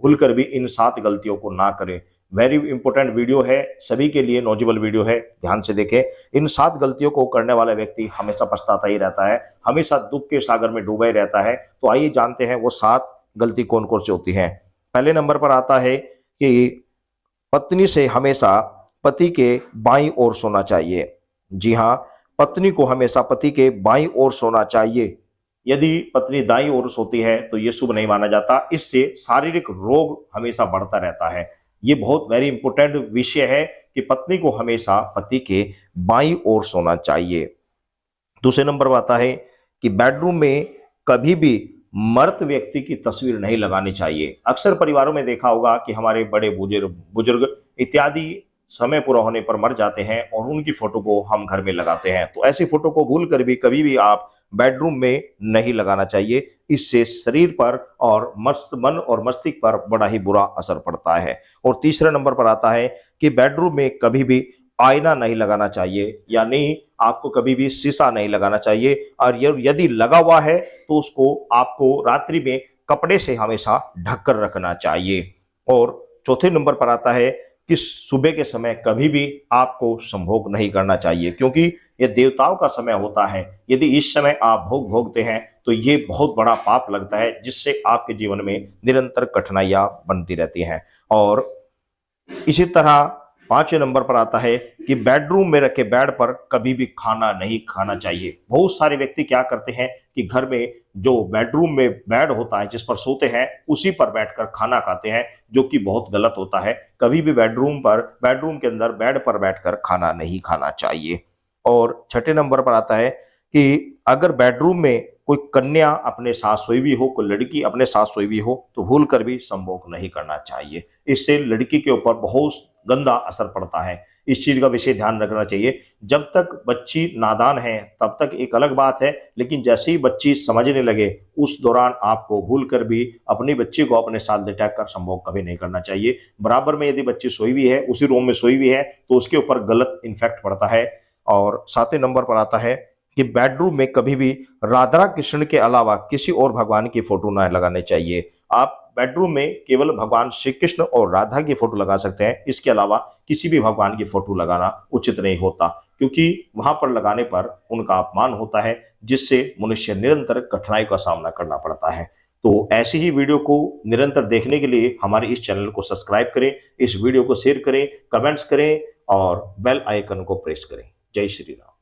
भूलकर भी इन 7 गलतियों को ना करें। वेरी इंपॉर्टेंट वीडियो है, सभी के लिए नॉलेजेबल वीडियो है, ध्यान से देखें। इन 7 गलतियों को करने वाला व्यक्ति हमेशा पछताता ही रहता है, हमेशा दुख के सागर में डूबा ही रहता है। तो आइए जानते हैं वो 7 गलती कौन कौन सी होती हैं। पहले नंबर पर आता है कि पत्नी से हमेशा पति के बाईं ओर सोना चाहिए। जी हाँ, पत्नी को हमेशा पति के बाईं ओर सोना चाहिए। यदि पत्नी दाईं ओर सोती है तो ये शुभ नहीं माना जाता, इससे शारीरिक रोग हमेशा बढ़ता रहता है। ये बहुत वेरी इंपॉर्टेंट विषय है कि पत्नी को हमेशा पति के बाईं ओर सोना चाहिए। दूसरे नंबर पर आता है कि बेडरूम में कभी भी मृत व्यक्ति की तस्वीर नहीं लगानी चाहिए। अक्सर परिवारों में देखा होगा कि हमारे बड़े बुजुर्ग बुजुर्ग इत्यादि समय पूरा होने पर मर जाते हैं और उनकी फोटो को हम घर में लगाते हैं। तो ऐसी फोटो को भूल कर भी कभी भी आप बेडरूम में नहीं लगाना चाहिए। इससे शरीर पर और मन और मस्तिष्क पर बड़ा ही बुरा असर पड़ता है। और तीसरे नंबर पर आता है कि बेडरूम में कभी भी आईना नहीं लगाना चाहिए, यानी आपको कभी भी शीशा नहीं लगाना चाहिए। और यदि लगा हुआ है तो उसको आपको रात्रि में कपड़े से हमेशा ढककर रखना चाहिए। और चौथे नंबर पर आता है कि सुबह के समय कभी भी आपको संभोग नहीं करना चाहिए, क्योंकि यह देवताओं का समय होता है। यदि इस समय आप भोग भोगते हैं तो ये बहुत बड़ा पाप लगता है, जिससे आपके जीवन में निरंतर कठिनाइयां बनती रहती हैं। और इसी तरह 5वें नंबर पर आता है कि बेडरूम में रखे बेड पर कभी भी खाना नहीं खाना चाहिए। बहुत सारे व्यक्ति क्या करते हैं कि घर में जो बेडरूम में बेड होता है जिस पर सोते हैं उसी पर बैठकर खाना खाते हैं, जो कि बहुत गलत होता है। कभी भी बेडरूम के अंदर बेड पर बैठकर खाना नहीं खाना चाहिए। और छठे नंबर पर आता है कि अगर बेडरूम में कोई कन्या अपने साथ सोई हुई हो, कोई लड़की अपने साथ सोई हुई हो, तो भूल कर भी संभोग नहीं करना चाहिए। इससे लड़की के ऊपर बहुत गंदा असर पड़ता है। इस चीज का विशेष ध्यान रखना चाहिए। जब तक बच्ची नादान है तब तक एक अलग बात है, लेकिन जैसे ही बच्ची समझने लगे उस दौरान आपको भूल कर भी अपनी बच्ची को अपने साथ लिटाकर कर संभोग कभी नहीं करना चाहिए। बराबर में यदि बच्ची सोई हुई है, उसी रूम में सोई हुई है, तो उसके ऊपर गलत इन्फेक्ट पड़ता है। और 7वें नंबर पर आता है कि बेडरूम में कभी भी राधा कृष्ण के अलावा किसी और भगवान की फोटो ना लगाने चाहिए। आप बेडरूम में केवल भगवान श्री कृष्ण और राधा की फोटो लगा सकते हैं, इसके अलावा किसी भी भगवान की फोटो लगाना उचित नहीं होता, क्योंकि वहां पर लगाने पर उनका अपमान होता है, जिससे मनुष्य निरंतर कठिनाई का सामना करना पड़ता है। तो ऐसी ही वीडियो को निरंतर देखने के लिए हमारे इस चैनल को सब्सक्राइब करें, इस वीडियो को शेयर करें, कमेंट्स करें और बेल आइकन को प्रेस करें। जय श्री राम।